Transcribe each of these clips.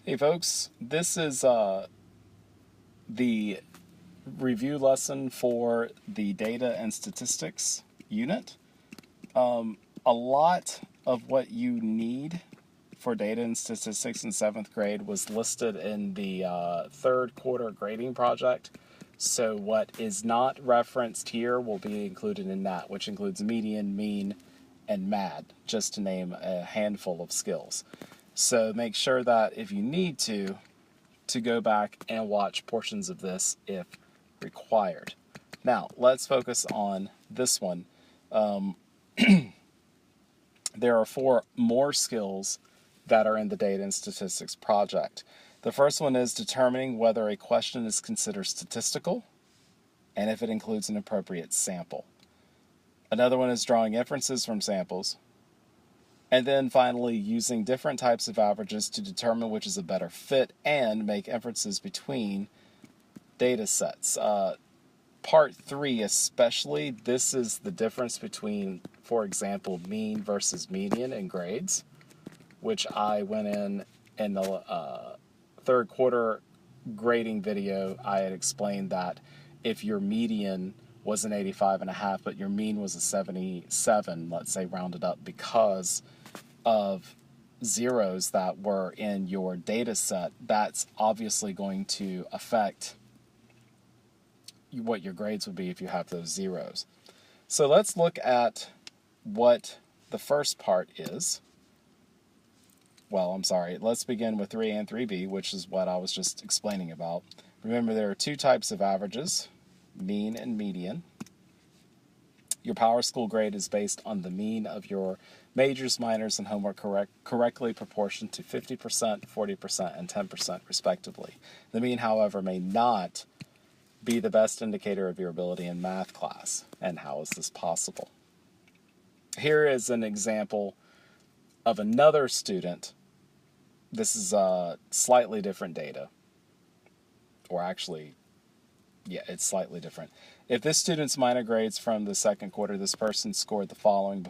Hey folks, this is the review lesson for the Data and Statistics unit. A lot of what you need for Data and Statistics in 7th grade was listed in the third quarter grading project. So what is not referenced here will be included in that, which includes median, mean, and MAD, just to name a handful of skills. So make sure that if you need to go back and watch portions of this if required. Now, let's focus on this one. There are 4 more skills that are in the Data and Statistics project. The first one is determining whether a question is considered statistical and if it includes an appropriate sample. Another one is drawing inferences from samples. And then finally, using different types of averages to determine which is a better fit and make inferences between data sets. Part 3 especially, this is the difference between, for example, mean versus median in grades, which I went in the third quarter grading video. I had explained that if your median was an 85.5, but your mean was a 77, let's say rounded up, because of zeros that were in your data set, that's obviously going to affect what your grades would be if you have those zeros. So let's look at what the first part is. Well, I'm sorry, let's begin with 3A and 3B, which is what I was just explaining about. Remember, there are 2 types of averages, mean and median. Your Power School grade is based on the mean of your majors, minors, and homework correctly proportioned to 50%, 40%, and 10% respectively. The mean, however, may not be the best indicator of your ability in math class. And how is this possible? Here is an example of another student. This is slightly different data. Or actually, yeah, it's slightly different. If this student's minor grades from the second quarter, this person scored the following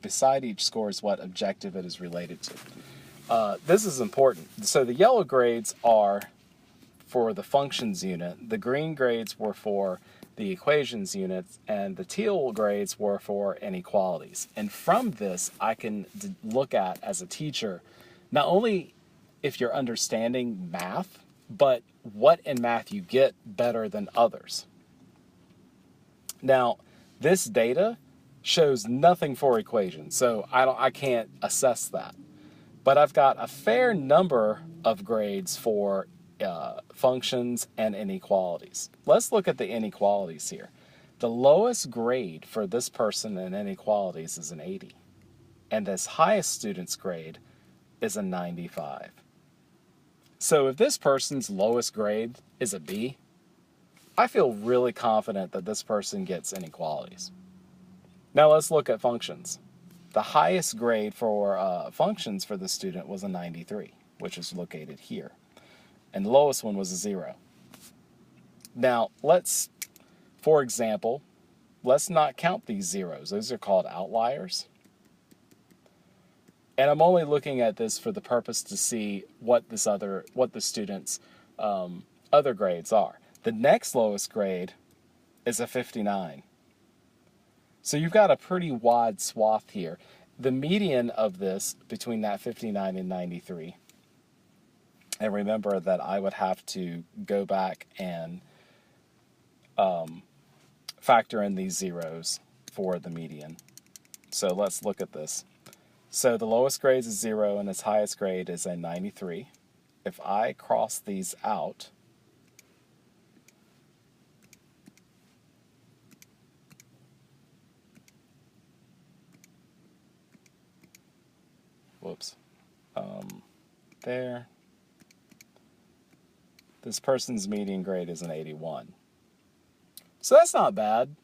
beside each score is what objective it is related to. This is important. So the yellow grades are for the functions unit, the green grades were for the equations unit, and the teal grades were for inequalities. And from this, I can look at, as a teacher, not only if you're understanding math, but what in math you get better than others. Now, this data shows nothing for equations, so I can't assess that. But I've got a fair number of grades for functions and inequalities. Let's look at the inequalities here. The lowest grade for this person in inequalities is an 80, and this highest student's grade is a 95. So if this person's lowest grade is a B, I feel really confident that this person gets inequalities. Now let's look at functions. The highest grade for functions for the student was a 93, which is located here. And the lowest one was a 0. Now for example, let's not count these zeros. Those are called outliers. And I'm only looking at this for the purpose to see what the student's other grades are. The next lowest grade is a 59. So you've got a pretty wide swath here. The median of this between that 59 and 93. And remember that I would have to go back and factor in these zeros for the median. So let's look at this. So the lowest grade is 0 and its highest grade is a 93. If I cross these out, whoops, there. This person's median grade is an 81. So that's not bad,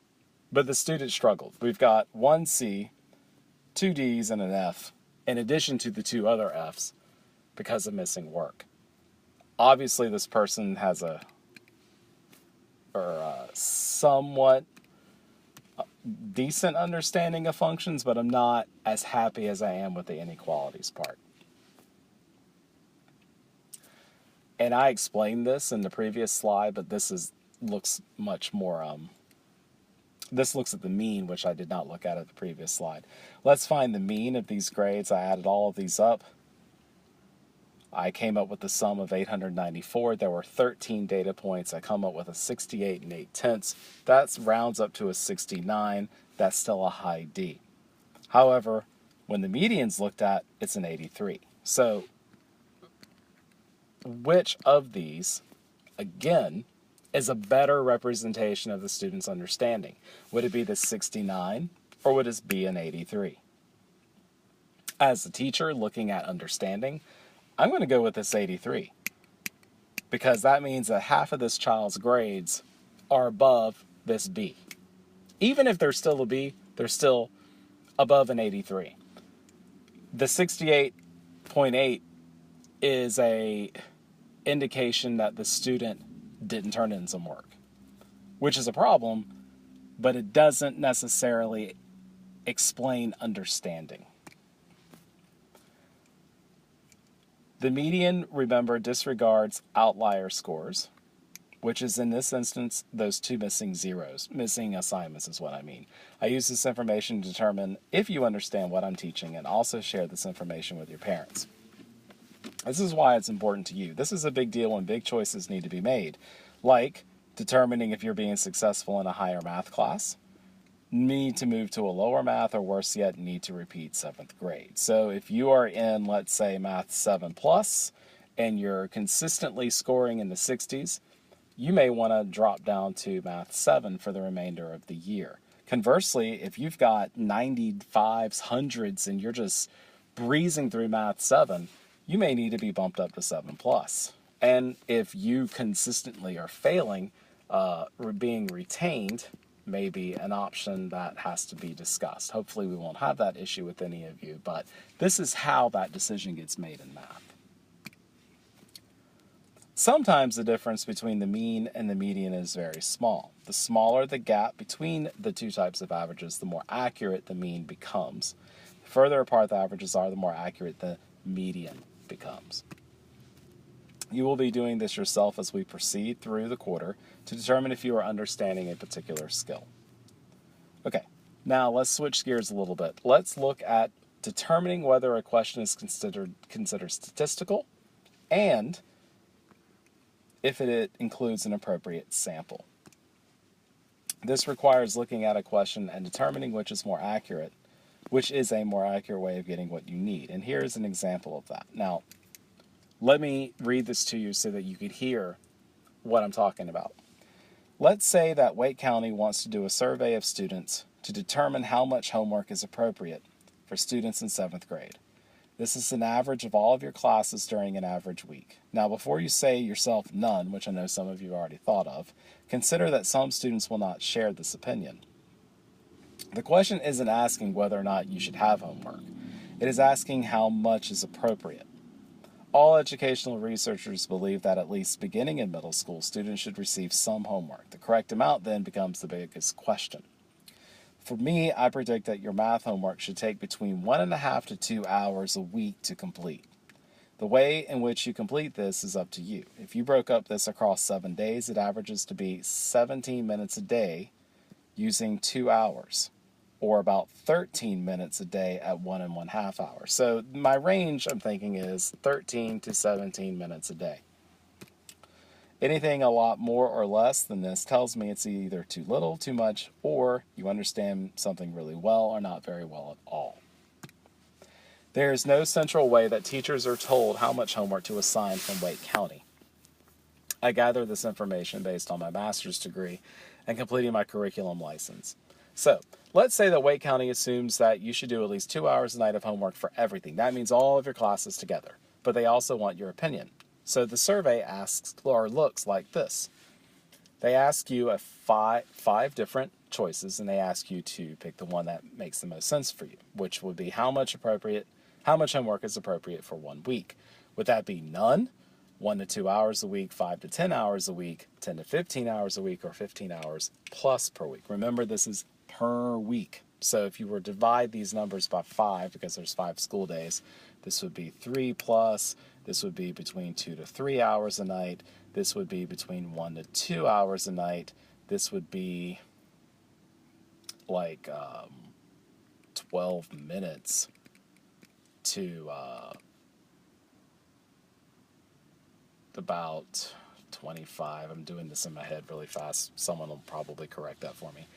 but the student struggled. We've got 1 C, 2 D's, and an F, in addition to the 2 other F's, because of missing work. Obviously, this person has a somewhat decent understanding of functions, but I'm not as happy as I am with the inequalities part. And I explained this in the previous slide, but looks much more, this looks at the mean, which I did not look at the previous slide. Let's find the mean of these grades. I added all of these up. I came up with the sum of 894. There were 13 data points. I come up with a 68 and 8/10. That rounds up to a 69. That's still a high D. However, when the median's looked at, it's an 83. So which of these, again, is a better representation of the student's understanding? Would it be the 69 or would it be an 83? As a teacher looking at understanding, I'm going to go with this 83 because that means that half of this child's grades are above this B. Even if they're still a B, they're still above an 83. The 68.8 is a indication that the student didn't turn in some work, which is a problem, but it doesn't necessarily explain understanding. The median, remember, disregards outlier scores, which is in this instance those two missing zeros. Missing assignments is what I mean. I use this information to determine if you understand what I'm teaching and also share this information with your parents. This is why it's important to you. This is a big deal when big choices need to be made, like determining if you're being successful in a higher math class, need to move to a lower math, or worse yet, need to repeat 7th grade. So if you are in, let's say, Math 7 Plus, and you're consistently scoring in the 60s, you may want to drop down to Math 7 for the remainder of the year. Conversely, if you've got 95s, 100s, and you're just breezing through Math 7, you may need to be bumped up to 7 Plus. And if you consistently are failing, being retained may be an option that has to be discussed. Hopefully we won't have that issue with any of you, but this is how that decision gets made in math. Sometimes the difference between the mean and the median is very small. The smaller the gap between the two types of averages, the more accurate the mean becomes. The further apart the averages are, the more accurate the median becomes. You will be doing this yourself as we proceed through the quarter to determine if you are understanding a particular skill. Okay, now let's switch gears a little bit. Let's look at determining whether a question is considered statistical and if it includes an appropriate sample. This requires looking at a question and determining which is a more accurate way of getting what you need. And here's an example of that. Now, let me read this to you so that you could hear what I'm talking about. Let's say that Wake County wants to do a survey of students to determine how much homework is appropriate for students in 7th grade. This is an average of all of your classes during an average week. Now, before you say yourself none, which I know some of you already thought of, consider that some students will not share this opinion. The question isn't asking whether or not you should have homework. It is asking how much is appropriate. All educational researchers believe that at least beginning in middle school, students should receive some homework. The correct amount then becomes the biggest question. For me, I predict that your math homework should take between 1.5 to 2 hours a week to complete. The way in which you complete this is up to you. If you broke up this across 7 days, it averages to be 17 minutes a day using 2 hours, or about 13 minutes a day at 1.5 hours. So my range, I'm thinking, is 13 to 17 minutes a day. Anything a lot more or less than this tells me it's either too little, too much, or you understand something really well or not very well at all. There is no central way that teachers are told how much homework to assign from Wake County. I gather this information based on my master's degree and completing my curriculum license. So, let's say that Wake County assumes that you should do at least 2 hours a night of homework for everything. That means all of your classes together. But they also want your opinion. So the survey asks or looks like this. They ask you five different choices, and they ask you to pick the one that makes the most sense for you, which would be how much homework is appropriate for 1 week. Would that be none, 1 to 2 hours a week, 5 to 10 hours a week, 10 to 15 hours a week, or 15 hours plus per week? Remember, this is per week. So if you were to divide these numbers by 5, because there's 5 school days, this would be 3 plus, This would be between 2 to 3 hours a night. This would be between 1 to 2 hours a night. This would be like 12 minutes to about 25. I'm doing this in my head really fast. Someone will probably correct that for me.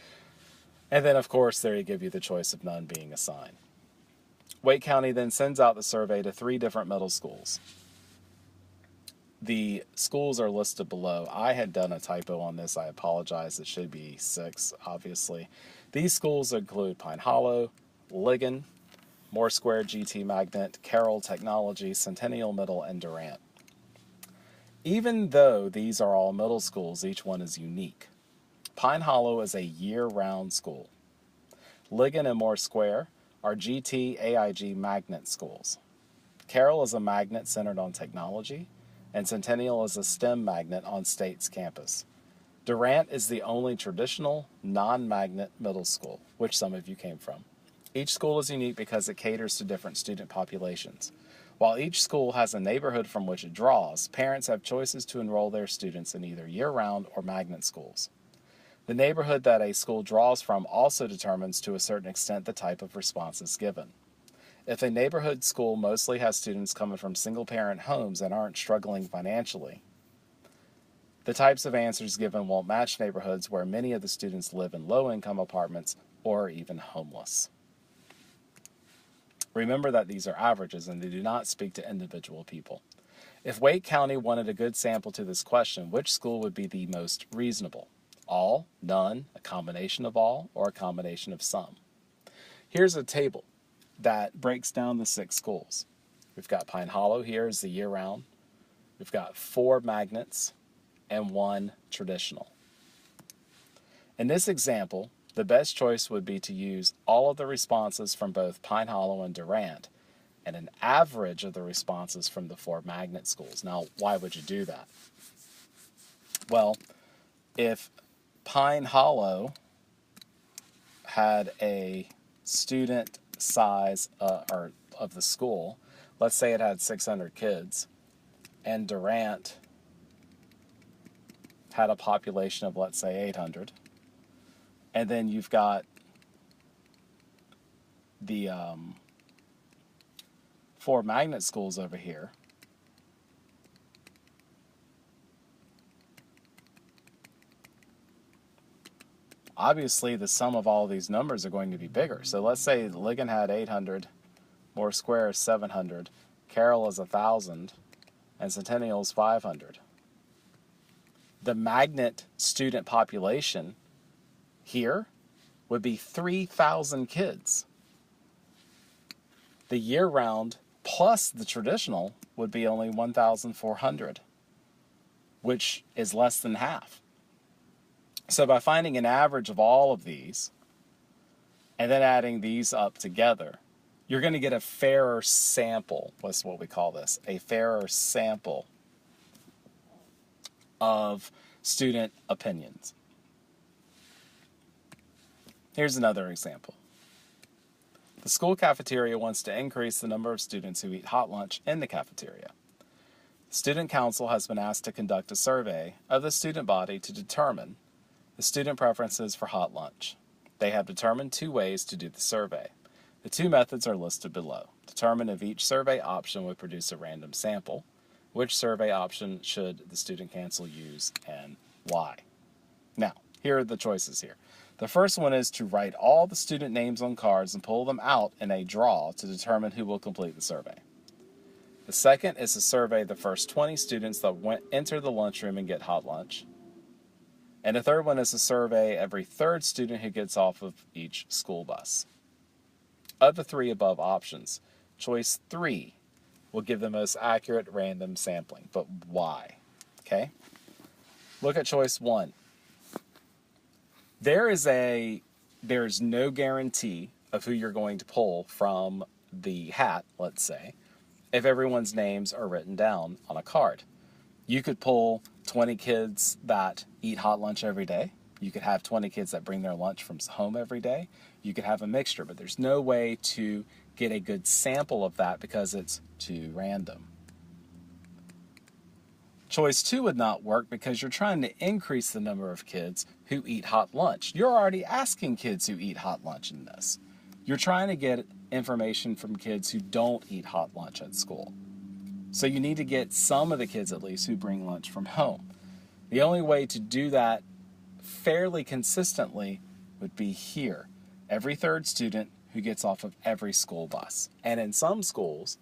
And then, of course, there you give you the choice of none being assigned. Wake County then sends out the survey to 3 different middle schools. The schools are listed below. I had done a typo on this. I apologize. It should be 6, obviously. These schools include Pine Hollow, Ligon, Moore Square GT Magnet, Carroll Technology, Centennial Middle, and Durant. Even though these are all middle schools, each one is unique. Pine Hollow is a year-round school. Ligon and Moore Square are GT AIG magnet schools. Carroll is a magnet centered on technology, and Centennial is a STEM magnet on State's campus. Durant is the only traditional, non-magnet middle school, which some of you came from. Each school is unique because it caters to different student populations. While each school has a neighborhood from which it draws, parents have choices to enroll their students in either year-round or magnet schools. The neighborhood that a school draws from also determines to a certain extent the type of responses given. If a neighborhood school mostly has students coming from single-parent homes and aren't struggling financially, the types of answers given won't match neighborhoods where many of the students live in low-income apartments or are even homeless. Remember that these are averages and they do not speak to individual people. If Wake County wanted a good sample to this question, which school would be the most reasonable? All, none, a combination of all, or a combination of some? Here's a table that breaks down the 6 schools. We've got Pine Hollow here as the year-round. We've got 4 magnets and 1 traditional. In this example, the best choice would be to use all of the responses from both Pine Hollow and Durant and an average of the responses from the 4 magnet schools. Now, why would you do that? Well, if Pine Hollow had a student size of the school, let's say it had 600 kids, and Durant had a population of, let's say, 800, and then you've got the 4 magnet schools over here, obviously the sum of all of these numbers are going to be bigger. So let's say Ligon had 800, Moore Square is 700, Carroll is 1,000, and Centennial is 500. The magnet student population here would be 3,000 kids. The year-round plus the traditional would be only 1,400, which is less than half. So by finding an average of all of these and then adding these up together, you're going to get a fairer sample. What's what we call this? A fairer sample of student opinions. Here's another example. The school cafeteria wants to increase the number of students who eat hot lunch in the cafeteria. The student council has been asked to conduct a survey of the student body to determine the student preferences for hot lunch. They have determined 2 ways to do the survey. The 2 methods are listed below. Determine if each survey option would produce a random sample. Which survey option should the student council use and why? Now, here are the choices here. The first one is to write all the student names on cards and pull them out in a draw to determine who will complete the survey. The second is to survey the first 20 students that enter the lunchroom and get hot lunch. And the third one is to survey every 3rd student who gets off of each school bus. Of the 3 above options, choice 3 will give the most accurate random sampling. But why? Okay? Look at choice 1. There's no guarantee of who you're going to pull from the hat, let's say, if everyone's names are written down on a card. You could pull 20 kids that eat hot lunch every day. You could have 20 kids that bring their lunch from home every day. You could have a mixture, but there's no way to get a good sample of that because it's too random. Choice 2 would not work because you're trying to increase the number of kids who eat hot lunch. You're already asking kids who eat hot lunch in this. You're trying to get information from kids who don't eat hot lunch at school. So you need to get some of the kids at least who bring lunch from home. The only way to do that fairly consistently would be here. Every third student who gets off of every school bus. And in some schools,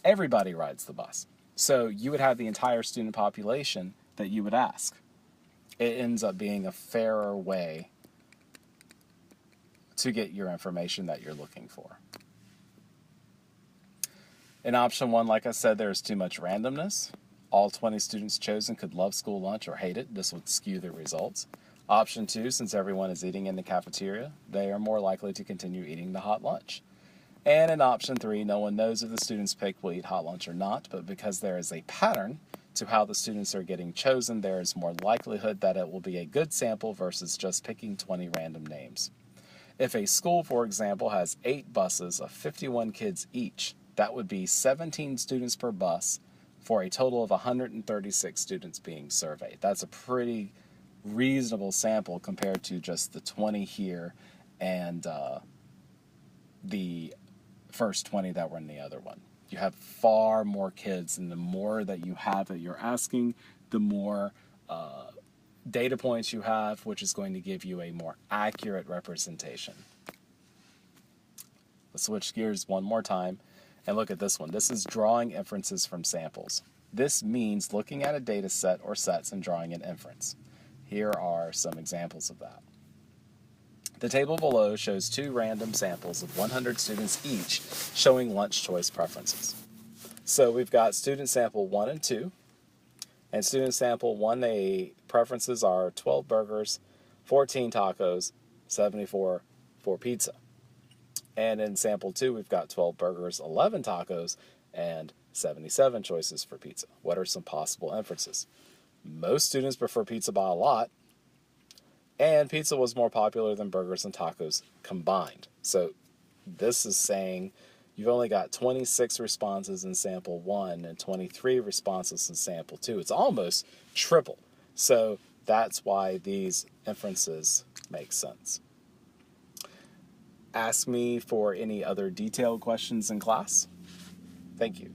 everybody rides the bus. So you would have the entire student population that you would ask. It ends up being a fairer way to get your information that you're looking for. In option 1, like I said, there's too much randomness. All 20 students chosen could love school lunch or hate it. This would skew the results. Option 2, since everyone is eating in the cafeteria, they are more likely to continue eating the hot lunch. And in option 3, no one knows if the students picked will eat hot lunch or not, but because there is a pattern to how the students are getting chosen, there is more likelihood that it will be a good sample versus just picking 20 random names. If a school, for example, has 8 buses of 51 kids each, that would be 17 students per bus for a total of 136 students being surveyed. That's a pretty reasonable sample compared to just the 20 here and the first 20 that were in the other one. You have far more kids, and the more that you have that you're asking, the more data points you have, which is going to give you a more accurate representation. Let's switch gears one more time and look at this one. This is drawing inferences from samples. This means looking at a data set or sets and drawing an inference. Here are some examples of that. The table below shows 2 random samples of 100 students each showing lunch choice preferences. So we've got student sample 1 and 2, and student sample 1A preferences are 12 burgers, 14 tacos, 74 for pizza. And in sample 2, we've got 12 burgers, 11 tacos, and 77 choices for pizza. What are some possible inferences? Most students prefer pizza by a lot, and pizza was more popular than burgers and tacos combined. So this is saying you've only got 26 responses in sample 1 and 23 responses in sample 2. It's almost triple. So that's why these inferences make sense. Ask me for any other detailed questions in class. Thank you.